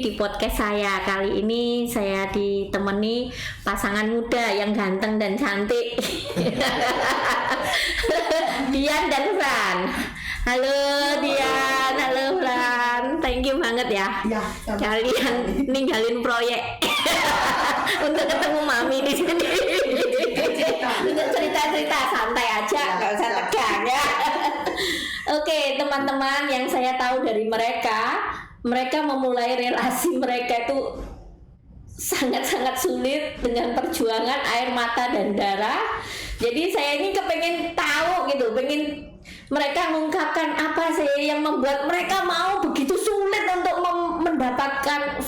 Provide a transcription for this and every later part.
di podcast saya. Kali ini saya ditemani pasangan muda yang ganteng dan cantik. Dian dan Fran. Halo Dian, halo Fran. Thank you banget ya. Ya, kalian ninggalin proyek untuk ketemu Mami di sini. Untuk cerita-cerita santai aja, nggak usah tegang ya. Oke, teman-teman, yang saya tahu dari mereka memulai relasi mereka itu sangat-sangat sulit dengan perjuangan air mata dan darah. Jadi saya ini kepengen tahu gitu, pengen mereka mengungkapkan apa sih yang membuat mereka mau begitu sulit untuk mendapatkan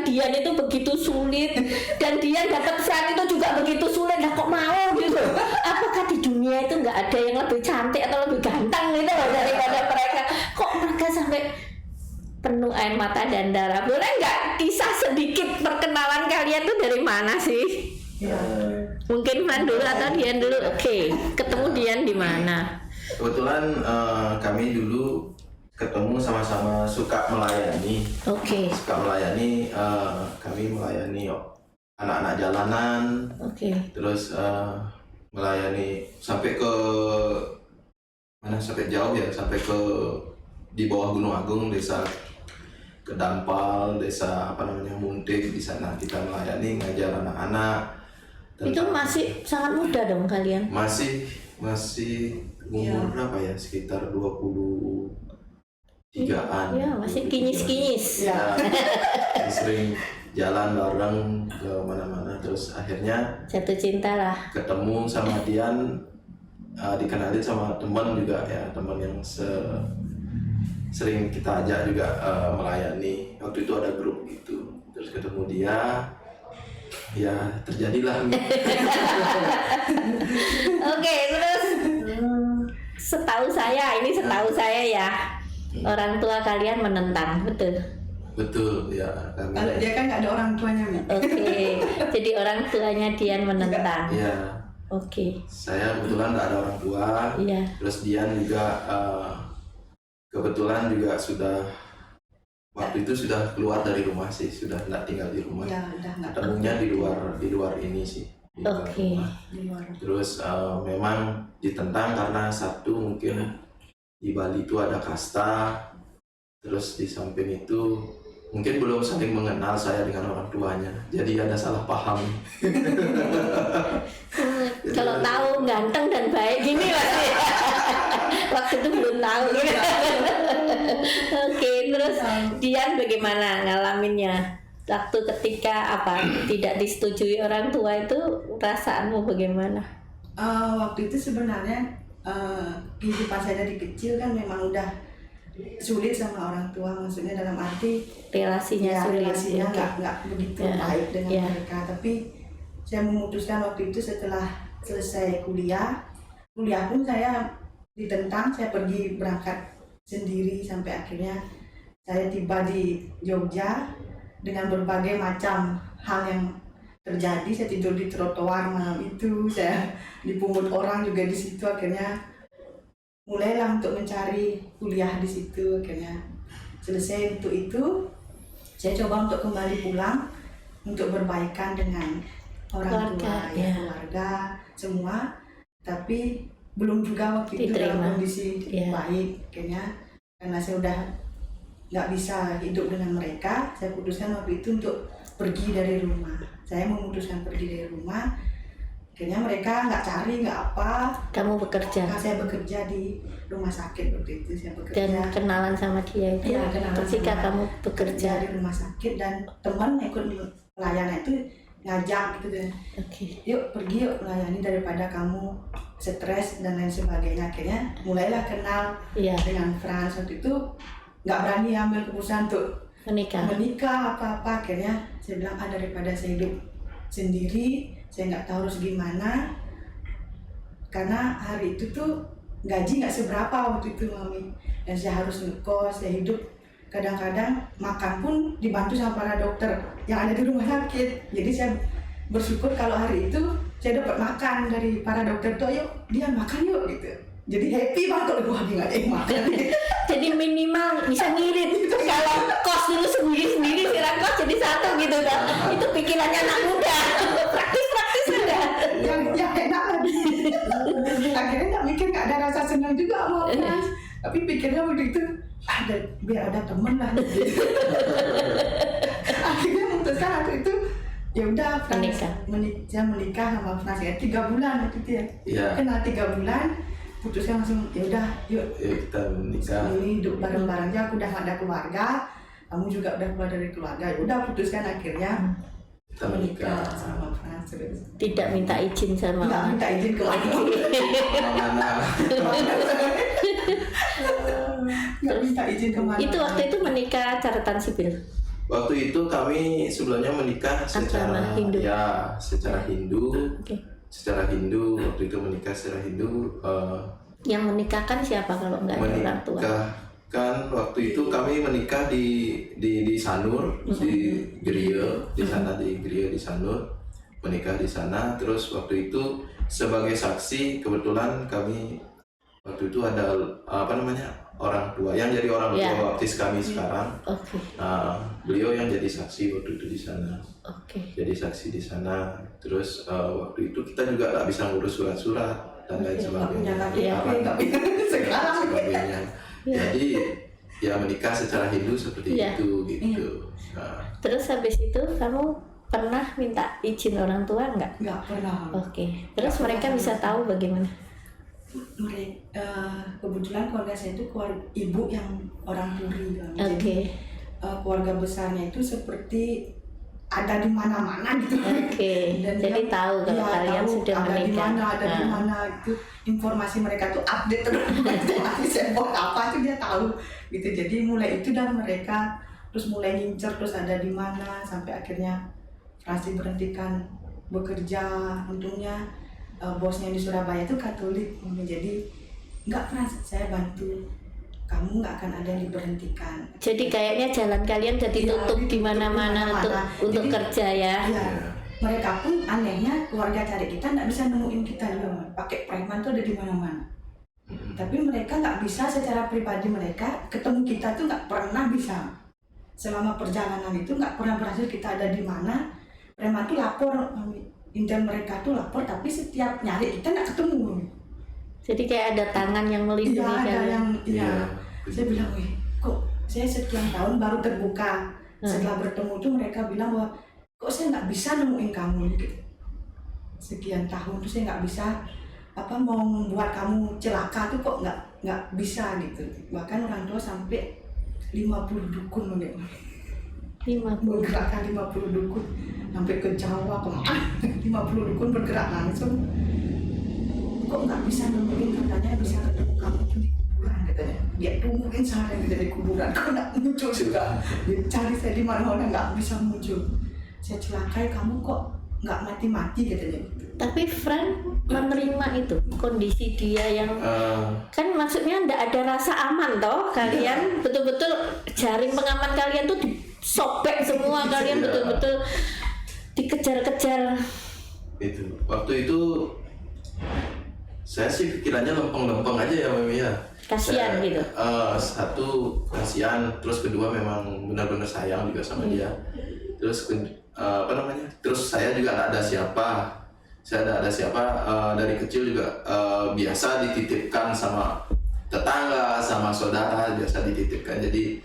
Dian itu begitu sulit, dan Dian dapat Fran itu juga begitu sulit. Nah, kok mau gitu? Apakah di dunia itu nggak ada yang lebih cantik atau lebih ganteng gitu loh daripada mereka? Kok mereka sampai penuh air mata dan darah? Boleh nggak kisah sedikit perkenalan kalian tuh dari mana sih? Ya. Mungkin Fran dulu atau Dian dulu. Oke, ketemu Dian di mana? Kebetulan kami dulu ketemu sama-sama suka melayani. Oke. Suka melayani, kami melayani anak-anak jalanan. Oke. Terus melayani sampai ke mana? Sampai jauh ya, sampai ke di bawah Gunung Agung, desa Kedampal, desa Muntik. Di sana kita melayani, ngajar anak-anak. Itu masih sangat muda dong kalian? Masih umur berapa ya? Sekitar 23-an. Ya, masih kinyis-kinyis. Ya. Sering jalan bareng ke mana-mana, terus akhirnya Jatuh cinta lah. ketemu sama Dian, dikenalin sama teman juga ya, teman yang sering kita ajak juga melayani. Waktu itu ada grup gitu, terus ketemu dia, ya terjadilah. Oke, terus setahu saya ya, orang tua kalian menentang, betul? Betul ya. Kalau dia kan nggak ada orang tuanya, Mi. Oke, jadi orang tuanya Dian menentang. Iya. Oke. Saya kebetulan nggak ada orang tua. Iya. Terus Dian juga kebetulan juga sudah waktu itu sudah keluar dari rumah sih, sudah nggak tinggal di rumah. Ya, udah nggak. Ketemunya di luar ini sih. Di luar Oke. rumah. Di luar. Terus memang ditentang karena satu mungkin di Bali itu ada kasta. Terus di samping itu mungkin belum saling mengenal saya dengan orang tuanya. Jadi ada salah paham. Kalau tahu ganteng dan baik gini pasti. Waktu itu belum tahu. Oke, terus Dian bagaimana ngalaminnya? Waktu ketika tidak disetujui orang tua itu perasaanmu bagaimana? Waktu itu sebenarnya kehidupan saya dari kecil kan memang udah sulit sama orang tua, maksudnya dalam arti Relasinya ya, sulit. relasinya Oke. nggak begitu Ya, baik dengan ya. mereka. Tapi saya memutuskan waktu itu setelah selesai kuliah pun saya ditentang. Saya pergi berangkat sendiri sampai akhirnya saya tiba di Jogja dengan berbagai macam hal yang terjadi. Saya tidur di trotoar malam itu, saya dipungut orang juga di situ. Akhirnya mulailah untuk mencari kuliah di situ. Akhirnya selesai untuk itu, saya coba untuk kembali pulang untuk berbaikan dengan orang tua, Keluarga, ya. keluarga semua. Tapi belum juga waktu itu Diterima. dalam kondisi Ya. baik. Akhirnya karena saya udah nggak bisa hidup dengan mereka, saya putuskan waktu itu untuk pergi dari rumah. Saya memutuskan pergi dari rumah. Akhirnya mereka nggak cari, nggak apa. Kamu bekerja Nah, saya bekerja di rumah sakit waktu itu. Saya bekerja dan kenalan sama dia itu ya, kenalan ketika sama- kamu bekerja. di rumah sakit, dan teman ikut pelayanan itu ngajak gitu kan. Oke. Yuk pergi yuk melayani daripada kamu stres dan lain sebagainya. Akhirnya mulailah kenal Iya, dengan Frans. Waktu itu nggak berani ambil keputusan untuk menikah apa-apa. Akhirnya saya bilang daripada saya hidup sendiri, saya nggak tahu harus gimana, karena hari itu tuh gaji nggak seberapa waktu itu, Mami, dan saya harus ngekos, saya hidup kadang-kadang makan pun dibantu sama para dokter yang ada di rumah sakit. Jadi saya bersyukur kalau hari itu saya dapat makan dari para dokter tuh, ayo dia makan yuk gitu. jadi happy banget kalau gua nggak ada yang makan. Jadi minimal bisa ngirit. Kalau kos dulu sendiri kos jadi satu gitu kan. Itu pikirannya anak muda. Praktis sudah. yang enak lagi. Akhirnya nggak mikir, nggak ada rasa senang juga sama Frans. Tapi pikirnya begitu, biar ada temen lah. Akhirnya memutuskan waktu itu, ya udah Frans menikah sama Frans ya 3 bulan waktu itu ya. Iya. Kenal 3 bulan, putuskan langsung ya udah yuk kita menikah. ini hidup bareng-bareng aja. Aku udah nggak ada keluarga, kamu juga udah keluar dari keluarga. Ya udah putuskan akhirnya Kita menikah. sama Frans terus. Tidak minta izin sama Nggak minta izin ke laki. Mana? Nggak minta izin kemana. Itu waktu itu menikah catatan sipil. Waktu itu kami sebelumnya menikah secara Hindu. ya secara Hindu. Oke. Secara Hindu waktu itu menikah secara Hindu. Yang menikahkan siapa kalau nggak ada orang tua? Menikahkan waktu itu kami menikah di Sanur, di Geria, di sana di Geria di Sanur, menikah di sana. Terus waktu itu sebagai saksi kebetulan kami waktu itu ada orang tua yang jadi orang tua baptis kami sekarang. Oke. Beliau yang jadi saksi waktu itu di sana. Oke. Jadi saksi di sana. Terus waktu itu kita juga nggak bisa ngurus surat-surat dan lain sebagainya. Sekarang sebagainya. Jadi ya menikah secara Hindu seperti itu gitu. Terus habis itu kamu pernah minta izin orang tua nggak? Nggak pernah. Oke. Terus mereka bisa tahu bagaimana? Kebetulan keluarga saya itu keluarga ibu yang orang Turi. Oke. Keluarga besarnya itu seperti ada di mana-mana gitu. Oke. Dan Jadi tahu kalau kalian sudah menikah. Ada di mana itu informasi mereka tuh update terus. Informasi sembok apa itu dia tahu gitu. Jadi mulai itu dan mereka terus mulai ngincer terus ada di mana sampai akhirnya Frans diberhentikan bekerja. Untungnya bosnya di Surabaya itu Katolik, jadi nggak pernah saya bantu, kamu nggak akan ada yang diberhentikan. Jadi kayaknya jalan kalian jadi tutup di mana-mana untuk kerja ya. Iya. Mereka pun anehnya keluarga cari kita nggak bisa nemuin kita juga, pakai preman tuh ada di mana-mana. Tapi mereka nggak bisa secara pribadi mereka ketemu kita tuh nggak pernah bisa. Selama perjalanan itu nggak pernah berhasil kita ada di mana. Preman tuh lapor. Intel mereka tuh lapor, tapi setiap nyari kita nggak ketemu. Jadi kayak ada tangan yang melindungi kalian. Saya bilang, kok saya sekian tahun baru terbuka. Setelah bertemu tuh mereka bilang bahwa kok saya nggak bisa nemuin kamu gitu. Sekian tahun tuh saya nggak bisa mau membuat kamu celaka tuh kok nggak bisa gitu. Bahkan orang tua sampai 50 dukun gitu. 50. Menggerakkan 50 dukun sampai ke Jawa kemana 50 dukun bergerak langsung. Kok nggak bisa nemuin, katanya bisa ketemu kamu tuh di kuburan katanya. Dia tungguin saya di kuburan, kok nggak muncul juga. Dia cari saya di mana-mana nggak bisa muncul. Saya celakai, kamu kok nggak mati-mati katanya. Tapi Fran menerima itu kondisi dia yang kan maksudnya ndak ada rasa aman toh kalian betul-betul jaring pengaman kalian tuh disobek semua kalian betul-betul dikejar-kejar. Itu waktu itu saya sih pikirannya lempeng-lempeng aja ya Mami ya. Kasihan gitu. Satu kasihan, terus kedua memang benar-benar sayang juga sama dia. Terus terus saya juga nggak ada siapa. Saya tidak ada siapa, dari kecil juga biasa dititipkan sama tetangga, sama saudara, biasa dititipkan. Jadi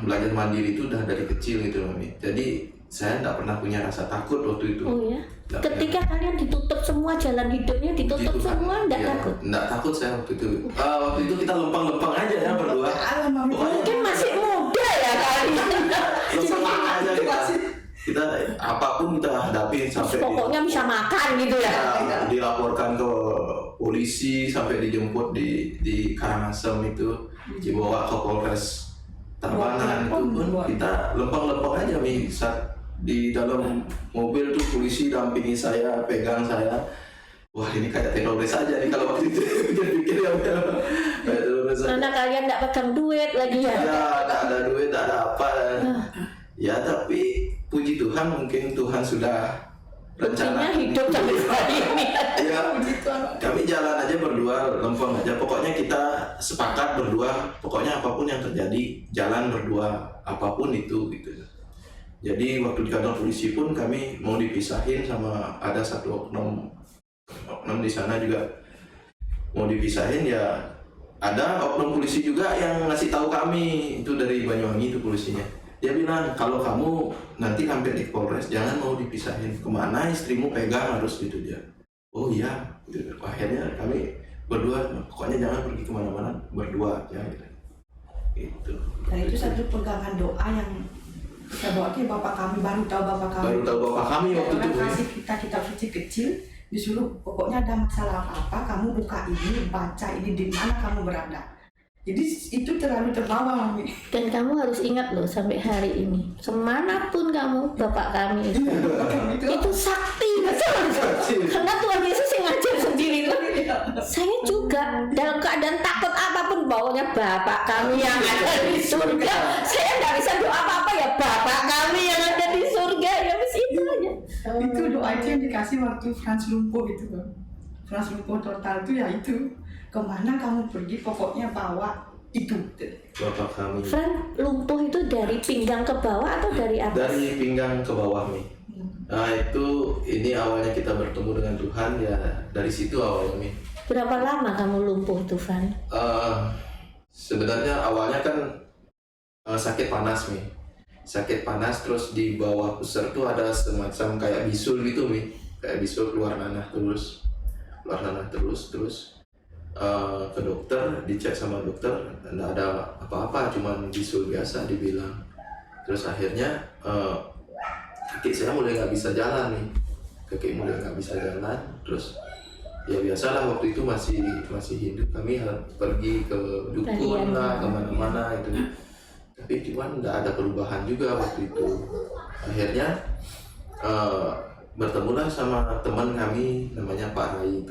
belajar mandiri itu udah dari kecil gitu Mami. Jadi saya tidak pernah punya rasa takut waktu itu. Oh ya? Ketika kalian ditutup semua jalan hidupnya, ditutup semua, tidak takut? Tidak takut saya waktu itu. Waktu itu kita lempeng-lempeng aja ya berdua. Mungkin masih muda ya kalian. Lempeng aja kita apapun kita hadapi sampai pokoknya bisa makan gitu ya. Dilaporkan ke polisi sampai dijemput di Karangasem itu, dibawa ke Polres Tabanan itu pun kita lempeng-lempeng aja nih saat di dalam mobil tuh polisi dampingi saya, pegang saya. Wah ini kayak teroris aja nih kalau waktu itu pikir ya kayak teroris aja. Karena kalian nggak pegang duit lagi ya? Ya nggak ada duit, nggak ada apa. Ya tapi puji Tuhan mungkin Tuhan sudah rencana hidup sampai hari ini. Ya kami jalan aja berdua sepakat berdua, pokoknya apapun yang terjadi jalan berdua, apapun itu gitu. Jadi waktu di kantor polisi pun kami mau dipisahin sama ada satu oknum di sana juga mau dipisahin, ya ada oknum polisi juga yang ngasih tahu kami, itu dari Banyuwangi itu polisinya. Dia bilang kalau kamu nanti sampai di Polres jangan mau dipisahin, kemana istrimu pegang harus gitu dia. Oh iya, gitu. Akhirnya kami berdua, pokoknya jangan pergi kemana-mana, berdua aja gitu. Itu. Nah itu satu pegangan doa yang kita bawa ke bapak kami, baru tahu bapak kami. Baru tahu bapak kami waktu itu. Kasih kita kecil-kecil, disuruh pokoknya ada masalah apa-apa, kamu buka ini, baca ini di mana kamu berada. Jadi itu terlalu terbawa, Mami. Dan kamu harus ingat loh sampai hari ini, kemanapun kamu, bapak kami itu sakti betul. Karena Tuhan Yesus yang ngajar sendiri loh. Saya juga dalam keadaan takut apapun, bawanya bapak kami yang ada di surga. Saya nggak bisa doa apa-apa, ya bapak kami yang ada di surga, ya mesti itu aja. Itu doa itu yang dikasih waktu Frans lumpuh itu, Bang. Frans lumpuh total itu ya itu. Kemana kamu pergi, pokoknya bawa itu. Bapak kami. Fran, lumpuh itu dari pinggang ke bawah atau dari atas? Dari pinggang ke bawah nih. Nah itu, ini awalnya kita bertemu dengan Tuhan ya, dari situ awalnya nih. Berapa lama kamu lumpuh tuh, Fran? Sebenarnya awalnya kan sakit panas nih. Sakit panas, terus di bawah pusar tuh ada semacam kayak bisul gitu nih. Kayak bisul keluar nanah terus. Ke dokter, dicek sama dokter, nggak ada apa-apa, cuman bisul biasa dibilang. Terus akhirnya kaki saya mulai nggak bisa jalan nih, terus ya biasalah waktu itu masih hidup, kami pergi ke dukun lah, kemana-mana itu, tapi cuman nggak ada perubahan juga waktu itu. Akhirnya bertemulah sama teman kami namanya Pak Rai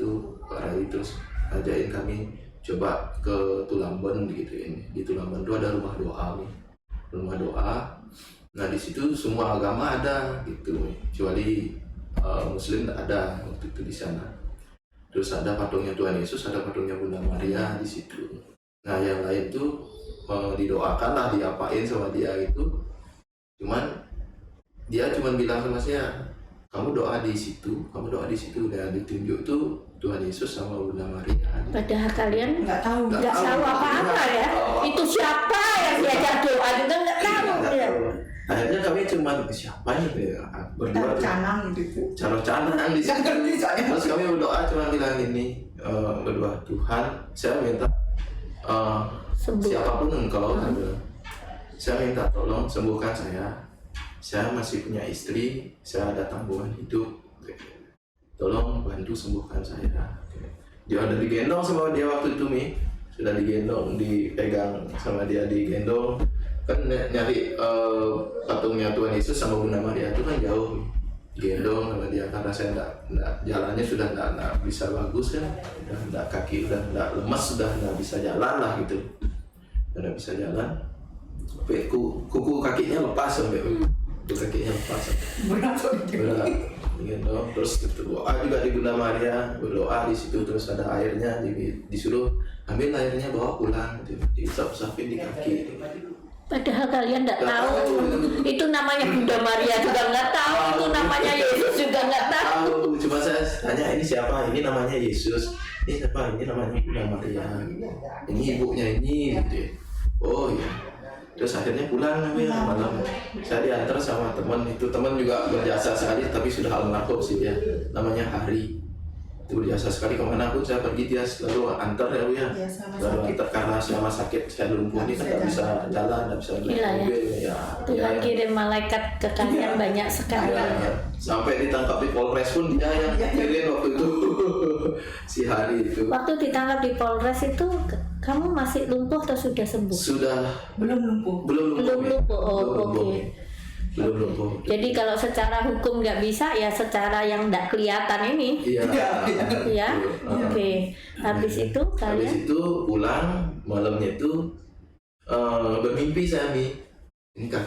terus ajain kami coba ke Tulamben gitu ini. Di Tulamben itu ada rumah doa. Nah di situ semua agama ada gitu, kecuali Muslim tidak ada waktu itu di sana. Terus ada patungnya Tuhan Yesus, ada patungnya Bunda Maria di situ. Nah yang lain tuh didoakan lah, diapain sama dia itu. Dia cuma bilang sama saya, kamu doa di situ, dan ditunjuk tuh Tuhan Yesus sama Bunda Maria. Padahal kalian Nggak tahu apa-apa ya. Itu siapa yang diajak doa juga nggak tahu ya. Akhirnya kami cuma siapa itu ya, berdua canang gitu. Canang di situ. Terus kami berdoa cuma bilang ini, berdua, Tuhan, saya minta siapapun engkau, saya minta tolong sembuhkan saya. Saya masih punya istri, saya ada tanggungan hidup. Tolong bantu sembuhkan saya. Dia udah digendong sama dia waktu itu nih, sudah digendong, dipegang sama dia, digendong. Kan nyari patungnya Tuhan Yesus sama Bunda Maria itu kan jauh nih. Gendong sama dia karena saya enggak jalannya sudah enggak bisa bagus kan, udah kaki udah enggak lemas, sudah enggak bisa jalan lah gitu. Udah bisa jalan. Sampai kuku kakinya lepas sampai kakinya lepas. Berat. Gitu. Terus berdoa juga di Bunda Maria, berdoa di situ, terus ada airnya, disuruh ambil airnya bawa pulang, gitu. Diusap-usapin di kaki. Padahal kalian nggak tahu itu namanya Bunda Maria juga nggak tahu, itu namanya Yesus juga nggak tahu. Cuma saya tanya ini siapa, ini namanya Yesus, ini siapa, ini namanya Bunda Maria, ini ibunya ini, gitu. Oh iya. Terus akhirnya pulang malam. Saya diantar sama teman, itu teman juga berjasa sekali tapi sudah almarhum sih dia, namanya Hari. Itu berjasa sekali, kemana pun saya pergi dia selalu antar ya Bu ya. Selalu antar karena selama sakit saya lumpuh ini kan tidak bisa jalan, tidak bisa naik mobil ya. Tuhan kirim malaikat ke kalian banyak sekali. Sampai ditangkap di Polres pun dia yang kirim waktu itu. Si Hari itu. Waktu ditangkap di Polres itu kamu masih lumpuh atau sudah sembuh? Sudah. Belum lumpuh. Oke. Belum lumpuh. Jadi kalau secara hukum nggak bisa, ya secara yang nggak kelihatan ini. Iya. Ya. Oke. Habis itu kalian? Habis itu pulang malamnya itu bermimpi saya nih. Ini kan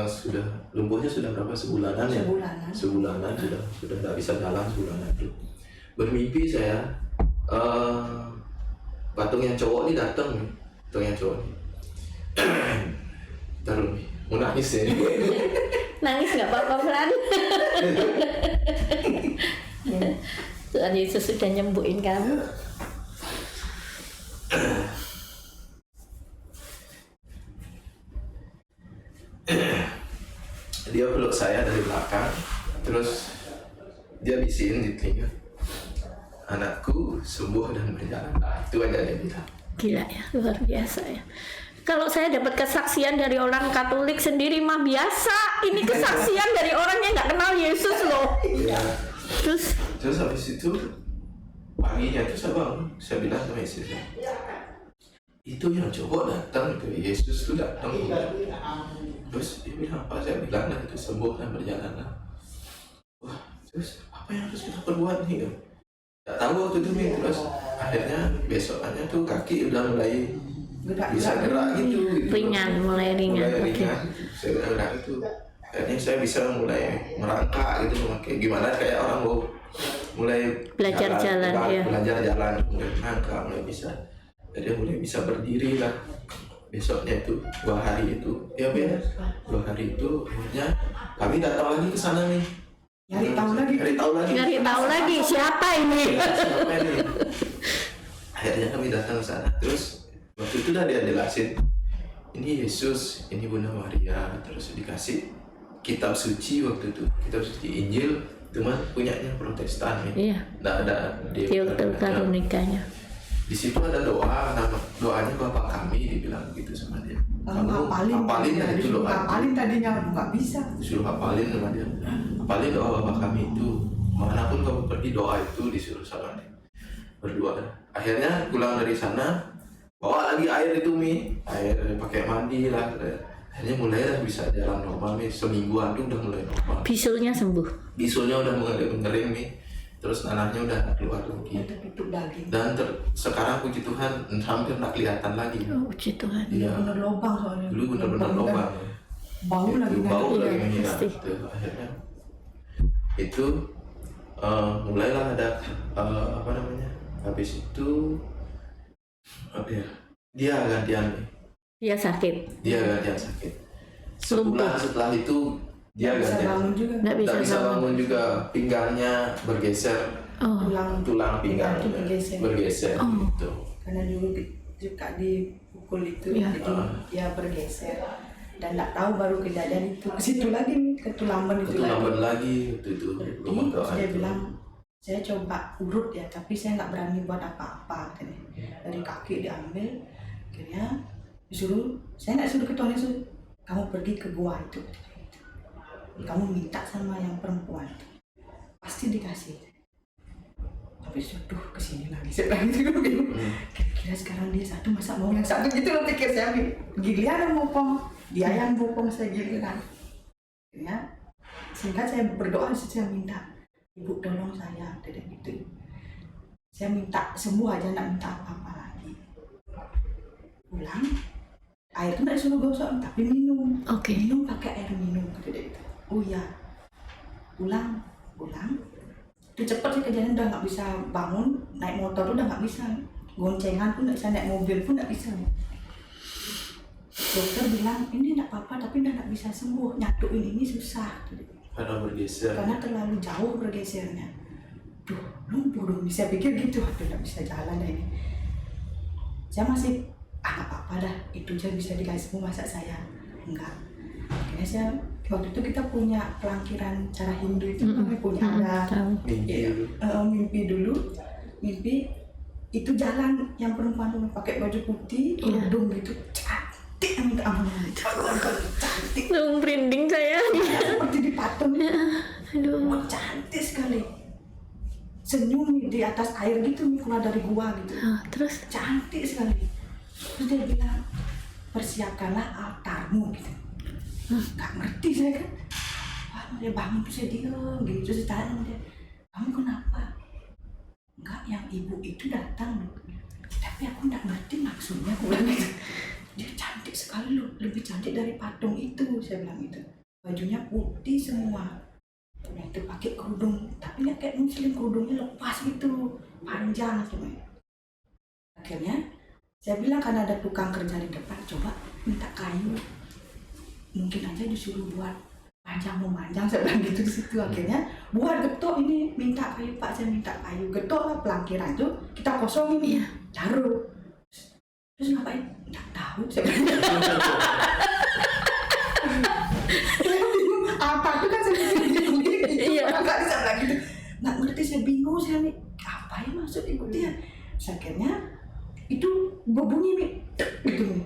sudah lumpuhnya sudah berapa sebulanan ya? Sebulanan sudah nggak bisa jalan sebulanan itu. Bermimpi saya patung yang cowok ini datang nih, patung yang cowok ini. Taruh nih, mau nangis ya. Nangis nggak apa-apa Fran. Tuhan Yesus sudah nyembuhin kamu. Dia peluk saya dari belakang, terus dia bisikin di telinga, anakku sembuh dan berjalan. Itu aja dia bilang. Gila ya, luar biasa ya. Kalau saya dapat kesaksian dari orang Katolik sendiri mah biasa. Ini kesaksian dari orang yang nggak kenal Yesus loh. Ya. Terus Habis itu paginya itu saya bangun, saya bilang sama istri saya, itu yang cowok datang itu Yesus tuh datang. Terus dia bilang apa? Saya bilang dan itu sembuh dan berjalan. Wah, terus apa yang harus kita perbuat nih? Gak tahu waktu itu nih. Terus akhirnya besokannya tuh kaki udah mulai bisa gerak gitu. mulai ringan. Saya gerak itu. Akhirnya saya bisa mulai merangkak gitu, kayak gimana kayak orang mau mulai Belajar jalan, ya. Belajar jalan, mulai merangkak, mulai bisa. Jadi mulai bisa berdiri lah. Besoknya itu 2 hari itu ya beres. 2 hari itu akhirnya kami datang lagi ke sana nih. Nyari tahu lagi Siapa ini? Siapa ini? Akhirnya kami datang ke sana. Terus waktu itu udah dia jelasin, ini Yesus, ini Bunda Maria. Terus dikasih kitab suci waktu itu, kitab suci Injil, cuman punyanya Protestan nih. Iya. Nggak ada di Teutonikanya. Di situ ada doa, doanya Bapak kami, dibilang gitu sama dia. Kamu hafalin ya itu doa. Hafalin tadinya nggak bisa. Disuruh hafalin sama dia. Hafalin doa Bapak kami itu. Manapun kamu pergi doa itu disuruh sama dia. Berdoa. Akhirnya pulang dari sana, bawa lagi air itu air pakai mandi lah. Akhirnya mulai bisa jalan normal nih. Semingguan tuh udah mulai normal. Bisulnya sembuh. Bisulnya udah mengering nih. Terus nanahnya udah keluar lagi. Dan sekarang puji Tuhan hampir nggak kelihatan lagi. Oh, puji Tuhan. Iya. Bener lubang soalnya. Dulu bener-bener lubang. Bau lagi. Bau Iya, lagi menghina. pasti. Itu akhirnya itu mulailah ada apa namanya? Habis itu apa ya? Dia gantian nih. Dia sakit. Dia gantian sakit. Sebulan setelah itu dia bisa gantian. bangun juga. Nggak Nggak bisa bangun juga, pinggangnya bergeser, Oh. Pinggangnya tulang pinggangnya bergeser. bergeser Oh. gitu. Karena dulu juga dipukul itu, Iya. jadi dia bergeser. Dan nggak tahu baru kejadian itu ke situ lagi nih, ketulamben itu Ketulamben lagi waktu itu. Rumah doa Dia itu. bilang, saya coba urut ya, tapi saya nggak berani buat apa-apa katanya. Dari kaki diambil, akhirnya disuruh, saya nggak suruh ke Tony, suruh kamu pergi ke gua itu. Kamu minta sama yang perempuan, pasti dikasih. Tapi sudah kesini lagi, saya bilang gitu. Kira-kira sekarang dia satu, masa mau yang satu gitu loh, pikir saya. Giliran yang bopong, dia yang bopong, saya giliran. Ya, sehingga saya berdoa, saya minta, Ibu tolong saya, gitu. Saya minta sembuh aja, nggak minta apa-apa lagi. Pulang, air itu nggak disuruh gosok, tapi minum. Oke. Minum pakai air minum, gitu. Oh iya, pulang. Itu cepet sih kejadian, udah nggak bisa bangun, naik motor udah nggak bisa, goncengan pun nggak bisa, naik mobil pun nggak bisa. Dokter bilang ini nggak apa-apa, tapi udah nggak bisa sembuh, nyatuin ini susah. Karena bergeser. Karena terlalu jauh bergesernya. Duh, lumpuh dong, bisa pikir gitu, aduh nggak bisa jalan ya ini. Saya masih, nggak apa-apa dah, itu aja bisa dikasih sembuh, masa saya enggak. Akhirnya saya, waktu itu kita punya pelangkiran cara Hindu itu, kami punya ada mimpi dulu, mimpi itu jalan yang perempuan pakai baju putih, kerudung gitu, cantik, minta ampun, cantik. Merinding saya. Seperti di patung. Aduh. Cantik sekali. Senyum di atas air gitu, keluar dari gua gitu. Terus Cantik sekali. Terus dia bilang, persiapkanlah altarmu gitu. Gak ngerti saya kan. Wah, dia bangun terus saya diem gitu. Terus saya tanya sama dia, kamu kenapa? Enggak, yang ibu itu datang. Tapi aku gak ngerti maksudnya. Aku bilang gitu. Dia cantik sekali loh, lebih cantik dari patung itu, saya bilang gitu. Bajunya putih semua. Yang itu pakai kerudung, tapi nggak kayak muslim, kerudungnya lepas gitu, panjang semuanya. Akhirnya saya bilang karena ada tukang kerja di depan, coba minta kayu, mungkin aja disuruh buat memanjang, saya bilang gitu di situ. Akhirnya buat getok ini, minta kayu Pak, saya minta kayu, getok lah pelangkiran tuh, kita kosongin ya, taruh. Terus ngapain? Nggak tahu, saya bilang. Apa itu kan saya bingung gitu, nggak bisa bilang gitu, nggak ngerti, saya bingung, saya nih apa ya maksud ibu dia. Akhirnya itu berbunyi nih, gitu nih,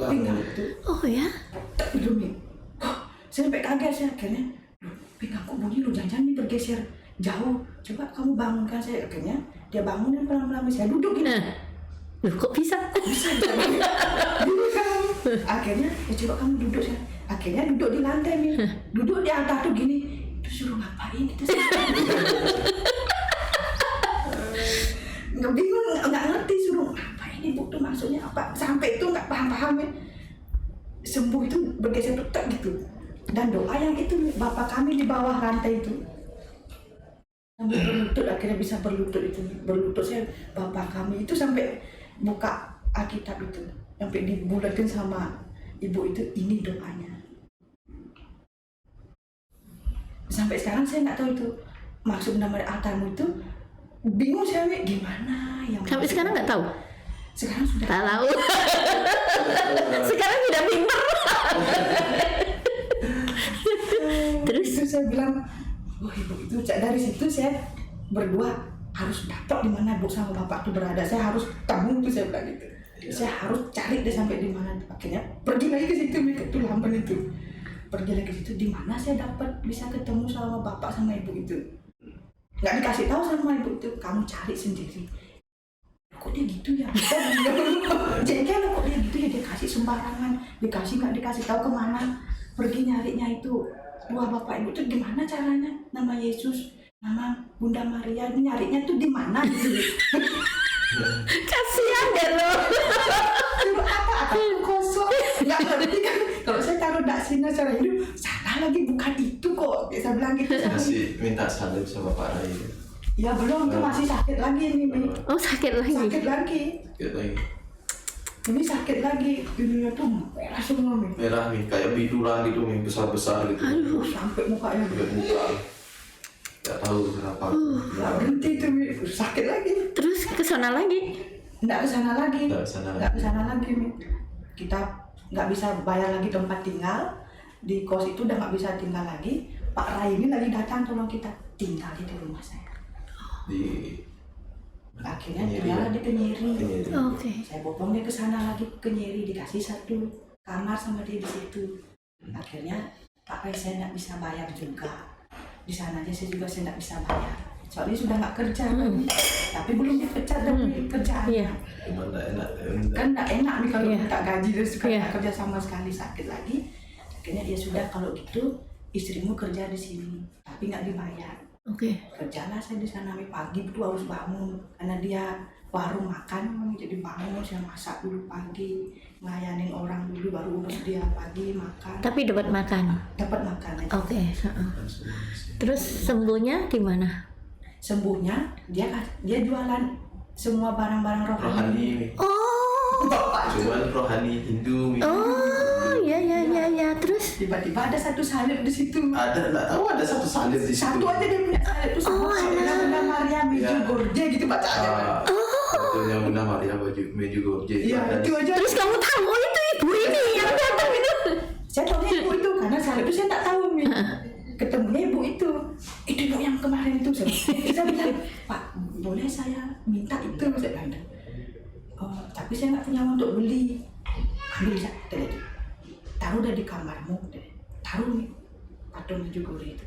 pinggang itu, ya, gitu nih. Saya sampai kaget, saya akhirnya, pinggangku bunyi lu, jangan-jangan nih bergeser jauh, coba kamu bangunkan saya. Akhirnya dia bangun dan pelan-pelan saya duduk gitu. Loh, kok bisa? Duduk kamu. Akhirnya ya coba kamu duduk saya. Akhirnya duduk di lantai nih, duduk di atas tuh gini. Terus suruh ngapain itu? Nggak bingung, nggak ngerti, suruh ngapain ibu tuh maksudnya apa? Sampai itu nggak paham ya. Sembuh itu bergeser tetap gitu. Dan doa yang itu bapak kami di bawah rantai itu sampai berlutut, akhirnya bisa berlutut itu, berlutut saya bapak kami itu sampai buka Alkitab itu, sampai dibulatin sama ibu itu, ini doanya. Sampai sekarang saya nggak tahu itu maksud nama altarmu itu, bingung saya gimana yang Sampai sekarang nggak tahu? Sekarang sudah tahu. Sekarang sudah pintar. Terus itu saya bilang, wah ibu itu, dari situ saya berdua harus dapat di mana ibu sama bapak itu berada. Saya harus temu tuh, saya bilang gitu. Saya harus cari deh sampai di mana. Akhirnya pergi lagi ke situ, ke Lampung itu. Pergi lagi ke situ, di mana saya dapat bisa ketemu sama bapak sama ibu itu. Nggak dikasih tahu sama ibu itu, kamu cari sendiri. Kok dia gitu ya? Jadi kan kok dia gitu ya, dia kasih sembarangan, dikasih nggak dikasih tahu kemana. Pergi nyarinya itu, wah bapak ibu tuh gimana caranya? Nama Yesus, nama Bunda Maria, nyarinya tuh di mana gitu? kasihan deh lo. Apa kosong, nggak ngerti kan? Kalau saya taruh daksina secara hidup, salah lagi, bukan itu kok. Bisa bilang gitu. Masih minta salib sama Pak Rai. Ya belum, tuh masih sakit lagi ini. Oh, sakit lagi. Sakit lagi. Sakit lagi. Ini sakit lagi, dunia tuh merah semua nih. Merah nih, kayak biduran gitu nih, besar-besar gitu. Aduh, sampai mukanya Sampai muka. Gak tahu kenapa. nggak berhenti tuh, sakit lagi. Terus ke sana lagi? Nggak ke sana lagi. Nggak kesana lagi. Nggak ke sana lagi, Mi. Kita nggak bisa bayar lagi tempat tinggal. Di kos itu udah nggak bisa tinggal lagi. Pak Rai ini lagi datang tolong kita tinggal di rumah saya. Di Akhirnya Kenyiri, tinggal ya? di Kenyiri. Kenyiri. Oke. Saya bopong dia ke sana lagi, ke Kenyiri, dikasih satu kamar sama dia di situ. Akhirnya Pak Rai saya nggak bisa bayar juga. Di sana aja saya juga nggak bisa bayar. Soalnya sudah nggak kerja, tapi belum dipecat dari kerjaan. Iya. Cuma nggak enak. Kan nggak enak nih kalau Iya. minta gaji dan suka Iya. nggak kerja sama sekali, sakit lagi. Akhirnya dia sudah, kalau gitu istrimu kerja di sini, tapi nggak dibayar. Oke. Kerjalah saya di sana, pagi itu harus bangun karena dia warung makan, jadi bangun saya masak dulu pagi, ngelayanin orang dulu, baru urus dia pagi makan, Tapi dapat makan. dapat makan aja. Oke. Terus sembuhnya di mana? Sembuhnya dia jualan semua barang-barang rohani. Rohani. Oh. Bapak Cuman rohani Hindu. Oh, ya. Terus tiba-tiba ada satu salib di situ. Ada, nggak tahu ada satu salib di situ. Satu aja dia punya salib itu sama Bunda Maria Meju Gorje gitu bacaannya. Satunya Bunda Maria Meju Gorje. Iya, itu aja. Terus kamu tahu, oh itu ibu ini yang datang itu. Saya tahunya ibu itu karena salib itu saya tak tahu, Mi. Ketemunya ibu itu ibu yang kemarin itu. Saya bilang, Pak, boleh saya minta itu? Saya bilang, oh, tapi saya nggak punya uang untuk beli. Ambil saja, taruh udah di kamarmu, taruh nih patung juga itu.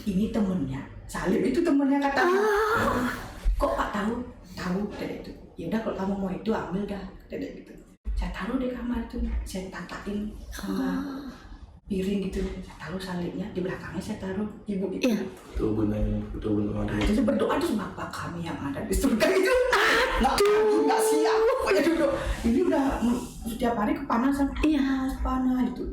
Ini temennya, salib itu temennya katanya. Kok Pak tahu? Tahu itu. Ya udah kalau kamu mau itu ambil dah, gitu. Saya taruh di kamar itu, saya tatakin sama piring gitu, saya taruh salibnya, di belakangnya saya taruh ibu itu. Iya. Itu Bunda Maria. Jadi berdoa terus Bapak kami yang ada di surga itu. Nggak siap, pokoknya duduk. Ini udah setiap hari kepanasan, Iya. panas gitu.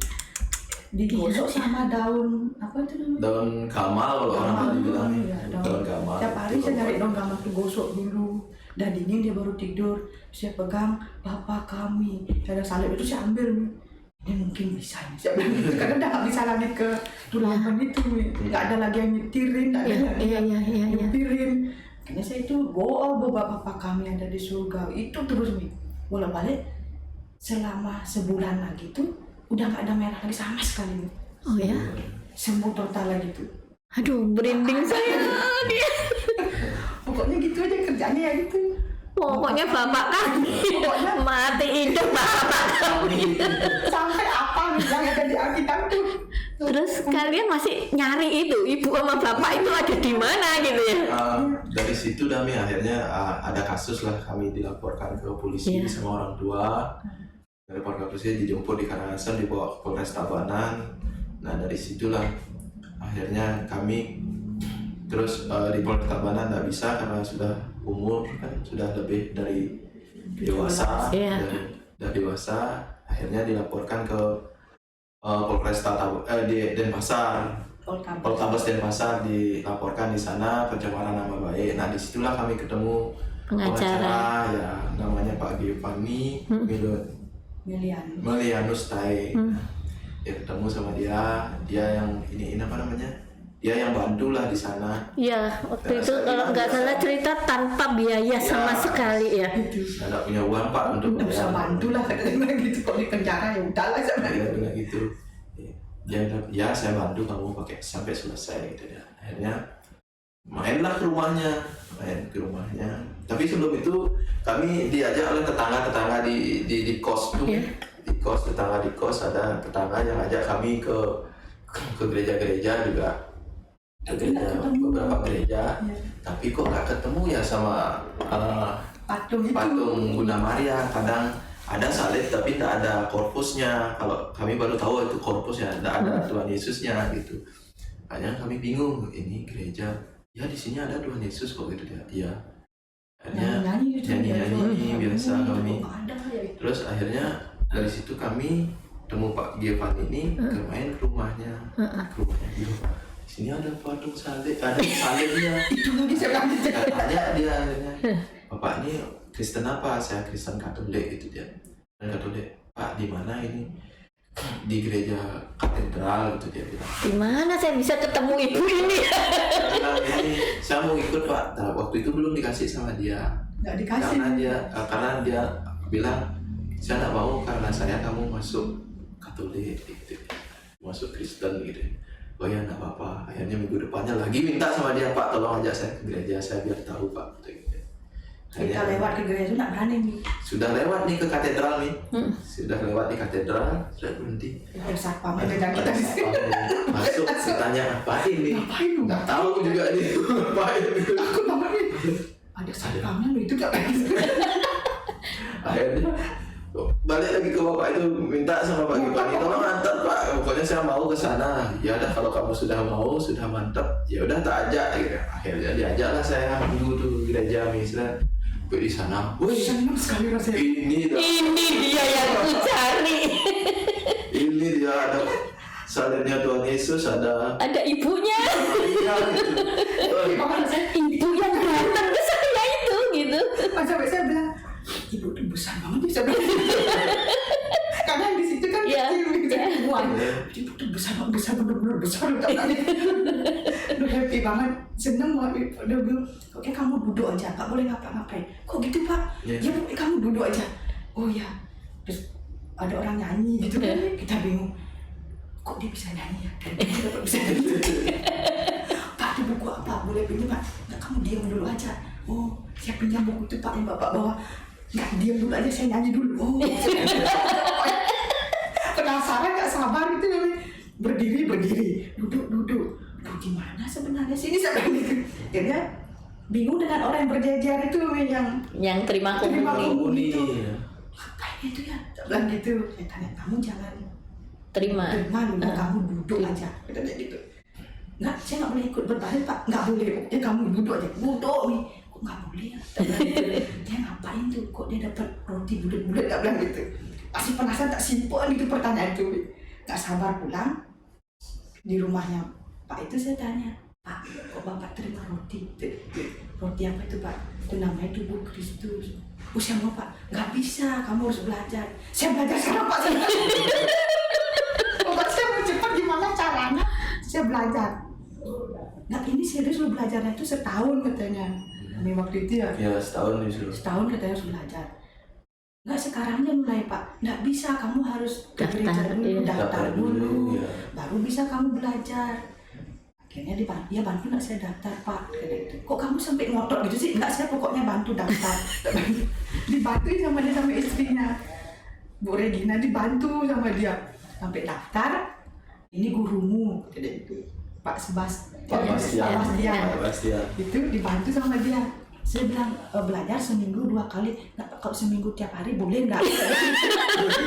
digosok sama daun apa itu namanya? Daun gamal kalau orang tadi bilang. Iya, Daun gamal. Tiap hari saya nyari daun gamal tuh, gosok dulu. Udah dingin dia baru tidur. Saya pegang, bapak kami. Ada salib itu saya ambil. Ini mungkin bisa nih. Saya bilang gitu. Karena udah nggak bisa lagi ke tulangan itu. Nggak ada lagi yang nyetirin, nggak ada yang nyetirin. Karena saya itu bapak kami ada di surga. Itu terus nih. Bolak-balik selama sebulan lagi tuh udah nggak ada merah lagi sama sekali. Oh ya? Sembuh total lagi tuh. Aduh, merinding saya dia. Pokoknya gitu aja kerjanya ya gitu. Pokoknya bapak kami mati hidup bapak kami. Sampai apa nih yang ada di Alkitab tuh. Terus kalian masih nyari itu ibu sama bapak itu ada di mana gitu ya? Dari situ kami akhirnya ada kasus lah, kami dilaporkan ke polisi sama orang tua. Dari polisi dijemput di Karangasem, dibawa ke Polres Tabanan. Nah dari situlah akhirnya kami terus di Polres Tabanan nggak bisa karena sudah umur kan sudah lebih dari dewasa, sudah dewasa. Akhirnya dilaporkan ke Polres di Denpasar, Poltabes Denpasar, dilaporkan di sana pencemaran nama baik. Nah disitulah kami ketemu pengacara ya namanya Pak Giovanni Melianus Tai. Ya ketemu sama dia yang ini apa namanya? Dia yang bantu lah di sana. Iya, waktu itu kalau nggak salah cerita tanpa biaya sama sekali ya. Saya nggak punya uang Pak untuk bisa bantu lah katanya gitu, kalau di penjara ya udahlah sama dia bilang gitu. Ya saya bantu kamu pakai sampai selesai gitu ya. Akhirnya main ke rumahnya. Tapi sebelum itu kami diajak oleh tetangga di kos tuh. Di kos, tetangga di kos ada tetangga yang ajak kami ke gereja-gereja juga. Beberapa gereja, tapi kok nggak ketemu ya sama patung Bunda Maria. Kadang ada salib tapi tidak ada korpusnya. Kalau kami baru tahu itu korpusnya, tidak ada Tuhan Yesusnya gitu. Makanya kami bingung, ini gereja ya di sini ada Tuhan Yesus kok gitu ya. Iya. Akhirnya nyanyi biasa kami. Terus akhirnya dari situ kami temu Pak Giovanni ini main ke rumahnya. Gitu. Sini ada patung salib, ada salibnya. Itu lagi saya Katanya dia Bapak ini Kristen apa? Saya Kristen Katolik gitu dia. Dan Katolik, Pak di mana ini? Di gereja katedral gitu dia bilang. Di mana saya bisa ketemu ibu ini? Ini saya mau ikut Pak. Nah, waktu itu belum dikasih sama dia. Nggak dikasih. Karena dia bilang saya nggak mau karena kamu masuk Katolik gitu. Masuk Kristen gitu. Oh ya nggak apa-apa. Akhirnya minggu depannya lagi minta sama dia, Pak tolong ajak saya ke gereja, saya biar tahu Pak. Kita lewat ke gereja itu nggak berani nih. Sudah lewat nih ke katedral nih. Sudah lewat di katedral, sudah berhenti. Satpamnya beda kita di sini. Masuk, ditanya apa ini? Ngapain lu? Nggak tahu juga nih. Ngapain? Aku namanya ada satpamnya lu itu nggak berani. Akhirnya balik lagi ke bapak itu minta sama Pak Giovanni tolong antar Pak, pokoknya saya mau ke sana. Ya udah kalau kamu sudah mau, sudah mantap, ya udah tak ajak gitu. Akhirnya diajaklah saya minggu tuh gereja misalnya di sana. Wih senang sekali rasanya. Ini dia yang ku cari. Ini dia ada salibnya Tuhan Yesus, ada ibunya. Iya gitu. Ibu yang datang ke saya itu gitu. Sampai saya bilang ibu itu besar banget bisa bilang. Karena di situ kan kecil gitu semua. Ibu itu besar benar-benar besar katanya. Udah happy banget, seneng banget. Udah bilang, oke kamu duduk aja, nggak boleh ngapa-ngapain. Kok gitu Pak? Ya pokoknya kamu duduk aja. Oh ya. Terus ada orang nyanyi gitu kan, kita bingung. Kok dia bisa nyanyi ya? Dari dia dapat bisa nyanyi. Pak itu buku apa? Boleh pinjam Pak? Nggak, kamu diam dulu aja. Oh, saya pinjam buku itu Pak yang Bapak bawa. Nggak, diam dulu aja, saya nyanyi dulu. Oh, penasaran, nggak sabar gitu namanya. Berdiri, duduk. Duh, gimana sebenarnya sih ini sampai gitu. Akhirnya bingung dengan orang yang berjejer itu yang terima komuni itu. Ngapain itu ya? Bilang gitu. Saya tanya, kamu jangan terima dulu, kamu duduk aja. Katanya gitu. Nggak, saya nggak boleh ikut berbaring Pak. Nggak boleh, pokoknya kamu duduk aja. Duduk nih. Kok nggak boleh ya? Dia ngapain tuh? Kok dia dapat roti bulat-bulat? Nggak bilang gitu. Pasti penasaran, tak simpan gitu pertanyaan itu. nggak sabar pulang. Di rumahnya Pak itu saya tanya, Pak, kok Bapak terima roti? Roti apa itu Pak? Itu namanya tubuh Kristus. Usia mau Pak? Nggak bisa, kamu harus belajar. Saya belajar sekarang Pak. Bapak saya mau cepat gimana caranya? Saya belajar. Nah ini serius lu belajarnya itu setahun katanya. Kami waktu itu ya. Ya setahun disuruh. Setahun katanya harus belajar. Nggak sekarangnya mulai Pak. Nggak bisa, kamu harus ke Daftar, gereja dulu, iya. daftar dulu, ya. baru bisa kamu belajar. Akhirnya ya bantu nggak saya daftar Pak. Kayak gitu. Kok kamu sampai ngotot gitu sih? Nggak, saya pokoknya bantu daftar. Dibantuin sama dia sama istrinya. Bu Regina dibantu sama dia sampai daftar. Ini gurumu, kayak gitu. Pak Sebastian. Pak Bastian. Itu dibantu sama dia. Saya bilang belajar seminggu 2 kali. Nggak, kalau seminggu tiap hari boleh nggak?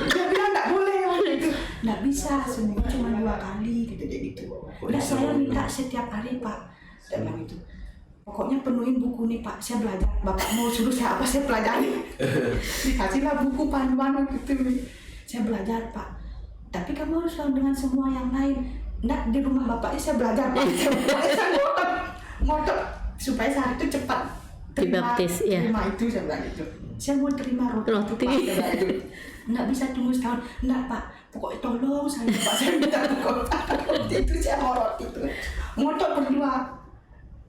Dia bilang nggak boleh waktu itu. Nggak bisa, seminggu cuma 2 kali gitu gitu. Udah saya minta setiap hari Pak. Dia bilang itu. Pokoknya penuhin buku nih Pak. Saya belajar. Bapak mau suruh saya apa saya pelajari. Dikasihlah buku panduan gitu. Saya belajar Pak. Tapi kamu harus dengan semua yang lain. Nggak, di rumah bapaknya saya belajar Pak. Saya ngotot supaya saat itu cepat Dibaptis, ya. terima itu, saya bilang gitu. Saya mau terima roti itu Pak. Saya bilang gitu. Nggak bisa tunggu setahun. Nggak Pak, pokoknya tolong saya Pak. Saya minta roti itu, saya mau roti itu. Ngotot berdua.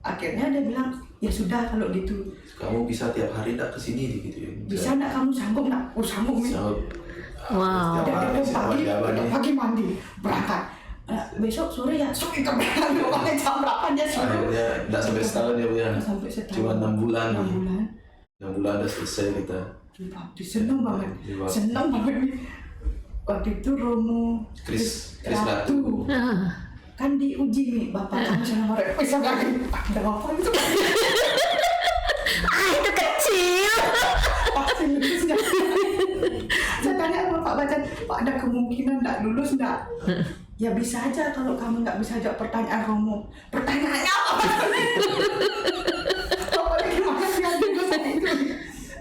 Akhirnya dia bilang, ya sudah kalau gitu. Kamu bisa tiap hari nggak kesini gitu ya? Bisa nggak kamu sanggup nggak? Oh sanggup nih. Wow. Pagi mandi berangkat. Besok sore ya sore kita berangkat. Pokoknya jam berapa dia suruh. Akhirnya nggak sampai setahun ya Bu ya? Sampai setahun. Cuma 6 bulan. 6 bulan. 6 bulan udah selesai kita. Seneng banget. Seneng banget nih. Waktu itu Romo Kris Ratu. Kan diuji nih Bapak kamu sama mereka bisa lagi. Ada apa itu? Itu kecil. Pasti lulusnya. Saya tanya sama Pak Bacan, Pak ada kemungkinan nggak lulus nggak? Ya bisa aja kalau kamu nggak bisa jawab pertanyaan Romo. Pertanyaannya apa? Pokoknya gimana sih yang lulus itu?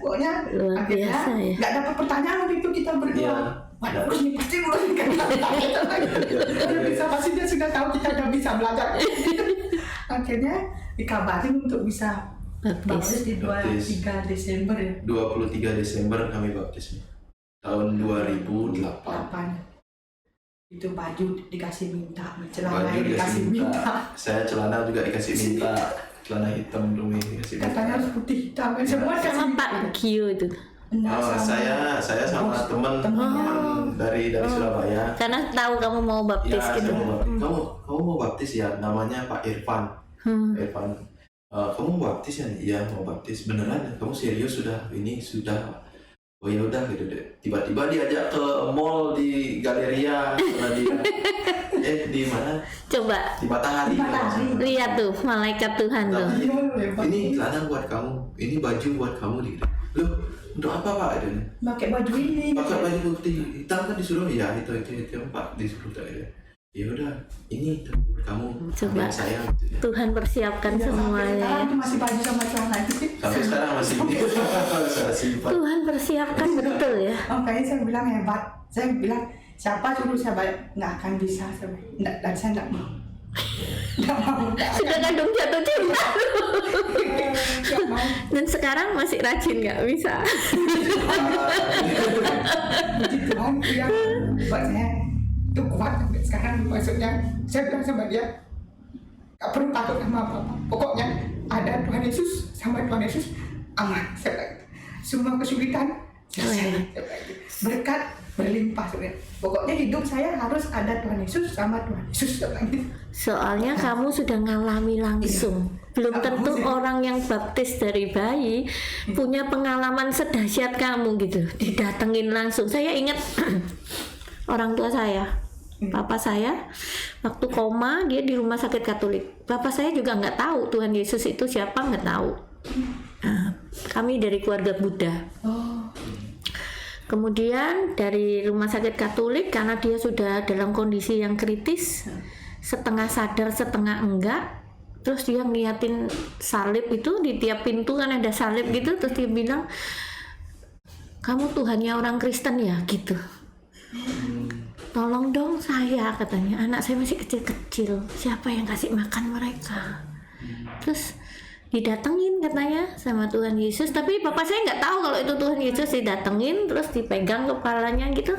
Pokoknya Luar akhirnya biasa, ya. nggak dapat pertanyaan waktu itu kita berdua. Iya. Wah lulus nih pasti lulus kan? Udah bisa pasti dia sudah tahu kita udah bisa belajar. Akhirnya dikabarin untuk bisa baptis di 23 Desember ya. 23 Desember kami baptis. Tahun 2008. 8. Itu baju dikasih minta, celana Baju dikasih minta. Saya celana juga dikasih minta. Celana hitam dulu dikasih minta. Katanya harus putih hitam, kan semua dikasih Sama minta. Pak Gio itu. Enggak, Oh, sama saya sama bos, teman temennya. dari Surabaya. Karena tahu kamu mau Ya, baptis saya gitu. mau baptis. Kamu mau baptis ya? Namanya Pak Irfan. Irfan. Kamu mau baptis ya? Iya mau baptis. Beneran? Kamu serius sudah? Ini sudah. Oh ya udah gitu deh. Tiba-tiba diajak ke mall di Galeria sama dia. Di mana? Coba Di Matahari. Di Matahari. lihat tuh malaikat Tuhan tuh. Tapi Iya, hebat. ini celana buat kamu. Ini baju buat kamu gitu. Loh, untuk apa Pak? Ini Pakai baju ini. pakai baju putih hitam kan disuruh ya itu Pak disuruh ya. Ya udah ini itu buat kamu. Coba. Ambil saya gitu ya. Tuhan persiapkan Iya, sampai semuanya. sekarang itu masih baju sama celana itu. Sampai sekarang masih saya simpan. Tuhan persiapkan betul ya. Makanya saya bilang hebat. Saya bilang siapa suruh saya bayar? Nggak akan bisa. Dan saya nggak mau. Nggak mau. Sudah kadung jatuh cinta. Nggak mau. Dan sekarang masih rajin nggak bisa. Puji Tuhan itu yang buat saya itu kuat sampai sekarang. Maksudnya saya bilang sama dia gak perlu takut sama apa-apa, pokoknya ada Tuhan Yesus, sama Tuhan Yesus aman. Saya bilang gitu. Semua kesulitan selesai. Saya bilang gitu. Berkat berlimpah sebenarnya. Pokoknya hidup saya harus ada Tuhan Yesus sama Tuhan Yesus. Saya bilang gitu. Soalnya kamu sudah ngalami langsung. Belum tentu orang yang baptis dari bayi punya pengalaman sedahsyat kamu gitu. Didatengin langsung. Saya ingat orang tua saya, papa saya waktu koma dia di rumah sakit Katolik. Papa saya juga nggak tahu Tuhan Yesus itu siapa, nggak tahu. Nah, kami dari keluarga Buddha. Oh, Kemudian dari rumah sakit Katolik karena dia sudah dalam kondisi yang kritis, setengah sadar setengah enggak, terus dia ngeliatin salib itu di tiap pintu kan ada salib gitu, terus dia bilang, kamu Tuhannya orang Kristen ya gitu. tolong dong saya, katanya, anak saya masih kecil-kecil, siapa yang kasih makan mereka. Terus didatengin katanya sama Tuhan Yesus, tapi bapak saya nggak tahu kalau itu Tuhan Yesus. Didatengin terus dipegang kepalanya gitu,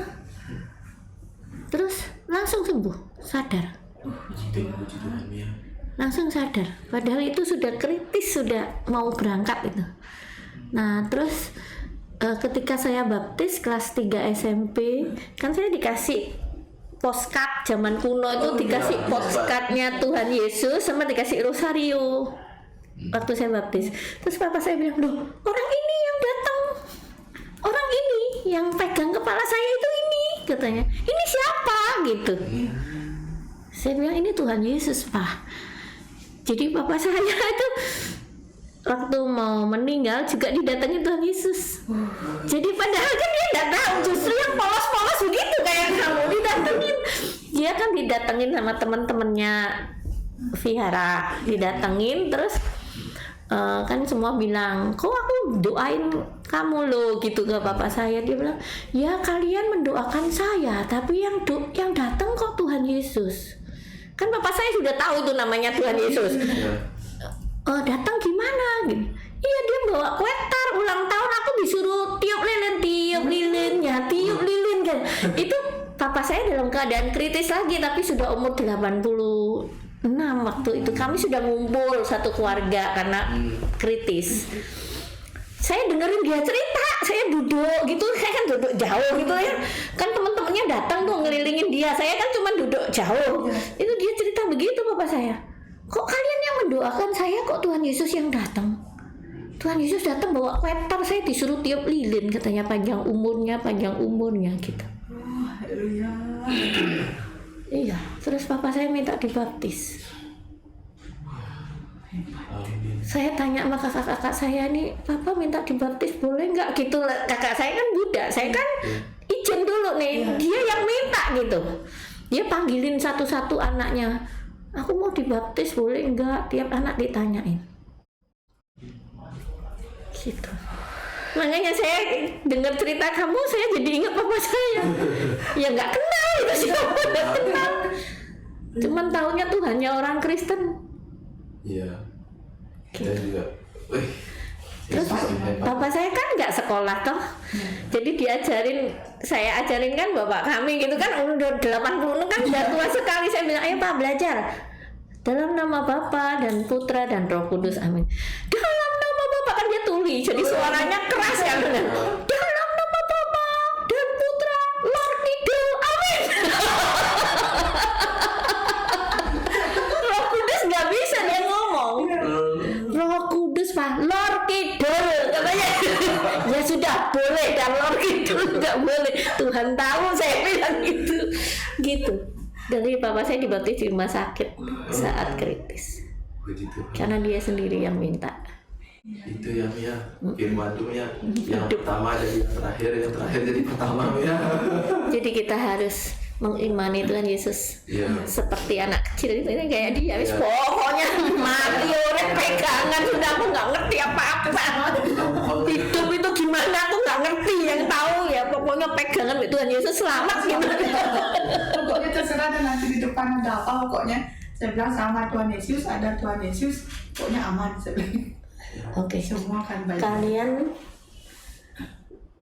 terus langsung sembuh, sadar, Puji Tuhan ya. langsung sadar, padahal itu sudah kritis, sudah mau berangkat itu. Nah terus ketika saya baptis kelas 3 SMP, kan saya dikasih postcard zaman kuno itu, dikasih postcardnya Tuhan Yesus sama dikasih rosario waktu saya baptis. Terus papa saya bilang, loh orang ini yang datang, orang ini yang pegang kepala saya itu ini, katanya, ini siapa gitu. Saya bilang ini Tuhan Yesus, Pak. Jadi papa saya itu waktu mau meninggal juga didatangi Tuhan Yesus. Jadi padahal kan dia nggak tahu, justru yang polos-polos begitu kayak kamu didatengin. Dia kan didatengin sama teman-temannya Vihara, didatengin terus kan semua bilang, kok aku doain kamu loh gitu ke bapak saya. Dia bilang, ya kalian mendoakan saya, tapi yang datang kok Tuhan Yesus. Kan bapak saya sudah tahu tuh namanya Tuhan Yesus. Datang gimana gitu. Iya dia bawa kue tar ulang tahun, aku disuruh tiup lilin ya, tiup lilin kan. Itu papa saya dalam keadaan kritis lagi, tapi sudah umur 86 waktu itu. Kami sudah ngumpul satu keluarga karena kritis. Saya dengerin dia cerita, saya duduk gitu, saya kan duduk jauh gitu ya. Kan teman-temannya datang tuh ngelilingin dia, saya kan cuma duduk jauh. Itu dia cerita begitu bapak saya. Kok kalian yang mendoakan saya, kok Tuhan Yesus yang datang? Tuhan Yesus datang bawa kue tar, saya disuruh tiup lilin, katanya panjang umurnya gitu. Haleluya. Iya, terus papa saya minta dibaptis. Saya tanya sama kakak-kakak saya nih, papa minta dibaptis boleh nggak gitu. Kakak saya kan Buddha, saya kan izin dulu nih, dia yang minta gitu. Dia panggilin satu-satu anaknya, aku mau dibaptis boleh nggak, tiap anak ditanyain gitu. Makanya saya dengar cerita kamu, saya jadi ingat papa saya. Ya nggak kenal itu siapa, nggak kenal, cuman taunya Tuhannya orang Kristen. Iya. Kita juga. Terus bapak saya kan nggak sekolah toh, jadi saya ajarin kan bapak kami gitu kan, udah 80 kan udah tua sekali. Saya bilang, ayo Pak belajar dalam nama Bapa dan Putra dan Roh Kudus, amin. Dalam nama Bapa, kan dia tuli, jadi suaranya keras ya. Dalam nama Bapa dan Putra, Lord Kidul, amin. Roh Kudus nggak bisa dia ngomong. Roh Kudus Pak, Lord Kidul katanya. Ya sudah boleh, dan Lord Kidul nggak boleh. Tuhan tahu, saya bilang gitu. Dari papa saya dibaptis di rumah sakit saat kritis. Karena dia sendiri yang minta. Itu ya Mia, firman tuh ya, yang pertama jadi yang terakhir jadi pertama ya. Jadi kita harus mengimani Tuhan Yesus. Seperti anak kecil itu, ini kayak dia, wis pokoknya mati orang pegangan, sudah aku nggak ngerti apa-apa. Hidup itu gimana aku nggak ngerti, yang tahu ya pokoknya pegangan Tuhan Yesus, selamat gimana. Pokoknya terserah dan nanti di depan ada apa, pokoknya saya bilang sama Tuhan Yesus, ada Tuhan Yesus, pokoknya aman saya bilang. Oke. Semua kan baik. Kalian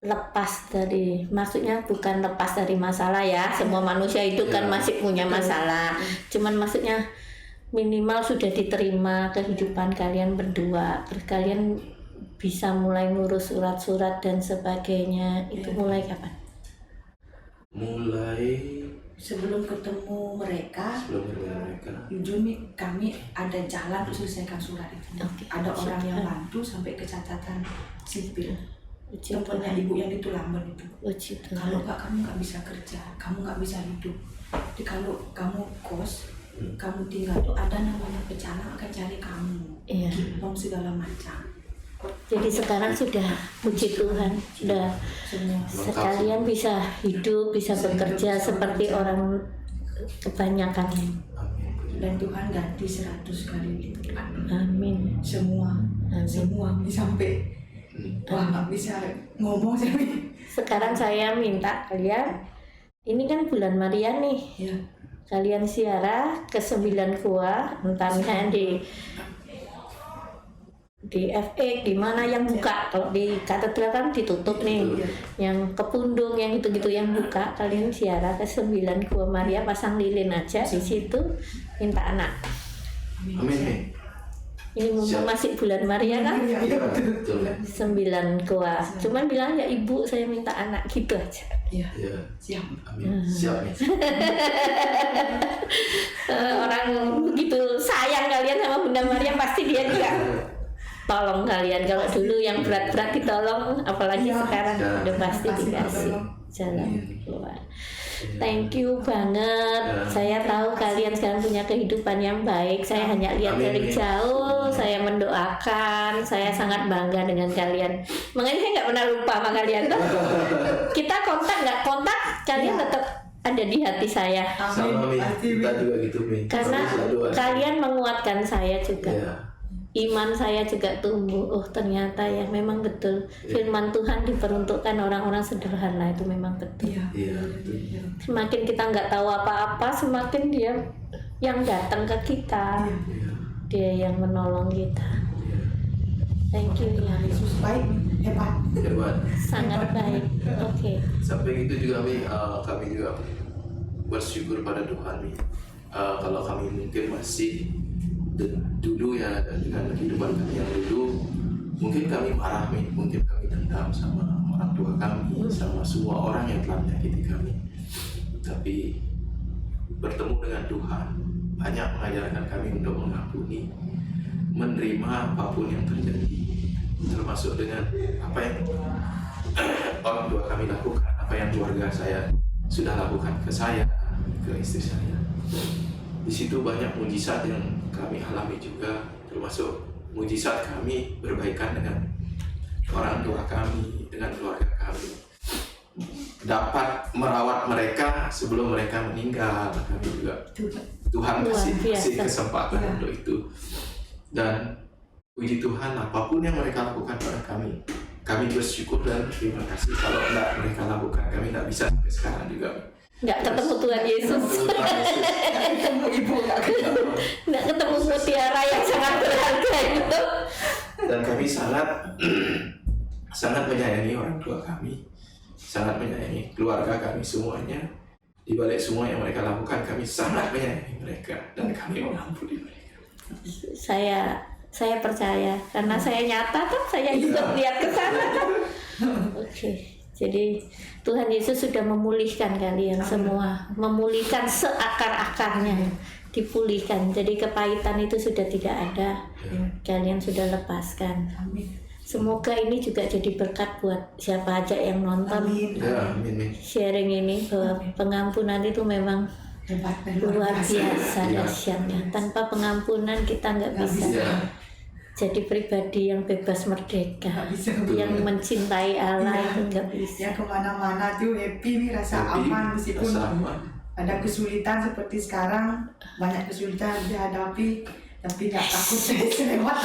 lepas dari, maksudnya bukan lepas dari masalah ya, semua manusia itu kan masih punya masalah, cuman maksudnya minimal sudah diterima kehidupan kalian berdua, terus kalian bisa mulai ngurus surat-surat dan sebagainya. Itu mulai kapan? Mulai sebelum ketemu mereka, jujur nih kami ada jalan untuk selesaikan surat itu. Ada orang yang bantu sampai kecacatan sipil. Contohnya ibu yang itu lamban itu. Kalau nggak, kamu nggak bisa kerja, kamu nggak bisa hidup. Jadi kalau kamu kos, kamu tinggal tuh ada namanya pecalang akan cari kamu, gipong segala macam. Jadi sekarang sudah, puji Tuhan, sudah sekalian bisa hidup, bisa bekerja seperti orang kebanyakan. Dan Tuhan ganti 100 kali lipat. Amin. Semua sampai wah nggak bisa ngomong saya. Sekarang saya minta kalian Ini kan bulan Maria nih. Ya. Kalian ziarah ke 9 gua, entahnya di FX di mana yang buka. Kalau di katedral kan ditutup nih. Yang ke Pundung yang gitu-gitu yang buka, kalian ziarah ke 9 gua Maria, pasang lilin aja di situ, minta anak. Amin. Ini mumpung Siap. masih bulan Maria kan? Iya, Betul. 9 gua. Cuman bilang ya ibu saya minta anak gitu aja. Iya. Ya. Siap. Amin. Siap nih. Orang begitu sayang kalian sama Bunda Maria, pasti dia juga tolong kalian. Kalau dulu yang berat-berat ditolong, apalagi Iya. sekarang Ya. udah pasti Pasti dikasih ditolong. jalan Iya. keluar. Thank you banget. Ya. Saya tahu kalian sekarang punya kehidupan yang baik. Saya hanya lihat Amin. dari jauh. Saya mendoakan. Saya sangat bangga dengan kalian. Makanya saya nggak pernah lupa sama kalian tuh. Kita kontak nggak kontak, kalian Ya. tetap ada di hati saya. Sama Mi, Pasti, kita Mi. juga gitu Mi. Karena Selalu ada. kalian menguatkan saya juga. Ya. Iman saya juga tumbuh. Oh ternyata ya memang betul. Firman Tuhan diperuntukkan orang-orang sederhana, itu memang betul. Iya. Iya, betul. Semakin kita nggak tahu apa-apa, semakin dia yang datang ke kita. Iya. Dia yang menolong kita. Iya. Thank you ya. Yesus baik, hebat. Hebat. Sangat baik. Oke. Sampai gitu juga Mi, kami juga bersyukur pada Tuhan Mi. Kalau kami mungkin masih dulu ya dengan kehidupan kami yang dulu, mungkin kami marah Mi, mungkin kami dendam sama orang tua kami, sama semua orang yang telah menyakiti kami. Tapi bertemu dengan Tuhan banyak mengajarkan kami untuk mengampuni, menerima apapun yang terjadi, termasuk dengan apa yang orang tua kami lakukan, apa yang keluarga saya sudah lakukan ke saya, ke istri saya. Di situ banyak mujizat yang kami alami juga, termasuk mujizat kami berbaikan dengan orang tua kami, dengan keluarga kami, dapat merawat mereka sebelum mereka meninggal. Kami juga Tuhan Luar kasih biasa. kesempatan Ya. untuk itu. Dan puji Tuhan, apapun yang mereka lakukan pada kami bersyukur dan terima kasih. Kalau enggak mereka lakukan, kami tidak bisa sampai sekarang juga. Nggak ketemu Tuhan Yesus. Ketemu Tuhan Yesus. Ketemu ibu, gak ketemu. Nggak ketemu mutiara yang sangat berharga itu. Dan kami sangat sangat menyayangi orang tua kami, sangat menyayangi keluarga kami semuanya. Di balik semua yang mereka lakukan, kami sangat menyayangi mereka dan kami mengampuni mereka. Saya percaya karena saya nyata kan, saya juga lihat ke sana kan. Oke. Jadi Tuhan Yesus sudah memulihkan kalian semua, memulihkan seakar-akarnya, dipulihkan. Jadi kepahitan itu sudah tidak ada, kalian sudah lepaskan. Amin. Semoga ini juga jadi berkat buat siapa aja yang nonton Amin. Ya, amin. sharing ini, bahwa pengampunan itu memang Hebat dan luar biasa Ya. dahsyatnya. Tanpa pengampunan kita nggak Nggak bisa Ya, jadi pribadi yang bebas merdeka, Nggak bisa. yang mencintai Allah Iya. itu nggak bisa. Ya kemana-mana tuh happy, rasa happy, aman meskipun rasa aman. ada kesulitan seperti sekarang, banyak kesulitan dihadapi, tapi nggak takut saya lewat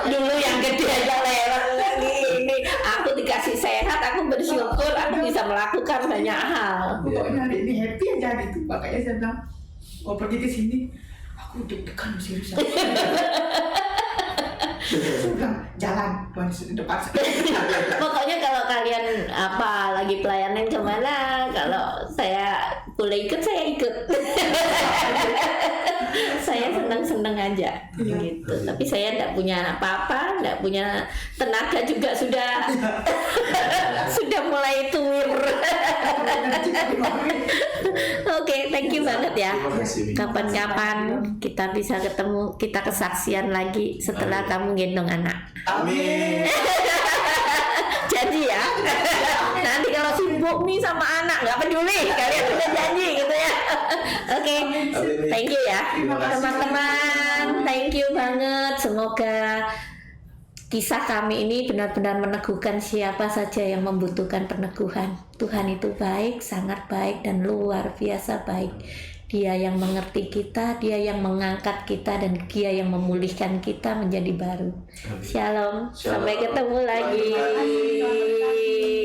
Dulu yang gede aja lewat lagi ini. Aku dikasih sehat, aku bersyukur, aku bisa melakukan banyak hal. Pokoknya hari ini happy aja gitu. Makanya saya bilang mau pergi ke sini, aku deg-degan serius. Saya bilang jalan di depan. Pokoknya kalau kalian apa lagi pelayanan kemana, kalau saya boleh ikut, saya ikut. Saya senang-senang aja gitu. Tapi saya tidak punya apa-apa, tidak punya tenaga juga, sudah sudah mulai tuir. Oke, thank you banget ya. Terima kasih, Mi. Kapan-kapan kita bisa ketemu, kita kesaksian lagi setelah kamu gendong anak. Amin. Janji ya. Nanti kalau sibuk nih sama anak, nggak peduli, kalian sudah janji gitu ya. Oke, thank you ya Terima kasih. teman-teman. Thank you banget. Semoga kisah kami ini benar-benar meneguhkan siapa saja yang membutuhkan peneguhan. Tuhan itu baik, sangat baik dan luar biasa baik. Dia yang mengerti kita, Dia yang mengangkat kita, dan Dia yang memulihkan kita menjadi baru. Amin. Shalom. Shalom. Sampai ketemu lagi. Bye-bye.